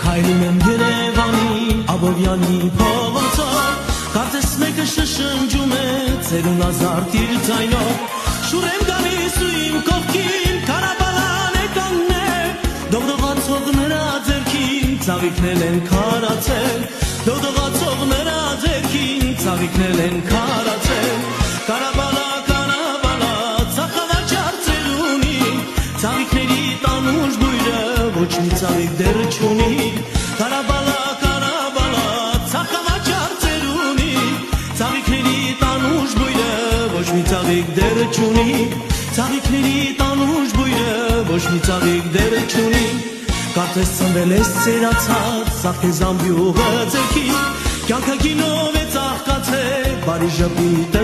Հայլում եմ Երևանի Աբովյանի փողոցով Կարծես մեկը շշնջում է ծերուն ազարտ իր ձայնով Շուր եմ գալիս ու իմ կողքին Քարաբալան է կանգնել Դողդողացող նրա ձեռքին Ծաղիկներ են քարացել Դողդողացող նրա ձեռքին Ծաղիկներ են քարացել Կարաբալա, կարաբալա Ծախավաճար ծերունի Ծաղիկների տանուշ բույրը Ոչ մի ծաղիկ դեռ չունի Կարաբալա, կարաբալա Ծախավաճար ծերունի Ծաղիկների տանուշ բույրը Ոչ մի ծաղիկ դեռ չունի Ծաղիկների տանուշ բույրը Ոչ մի ծաղիկ դեռ չունի Կարծես ծնվել ես ծերացած Սաղ զամբյուղը ձերքի Կյանքը գինով է ծաղկացել Բարի ժպիտը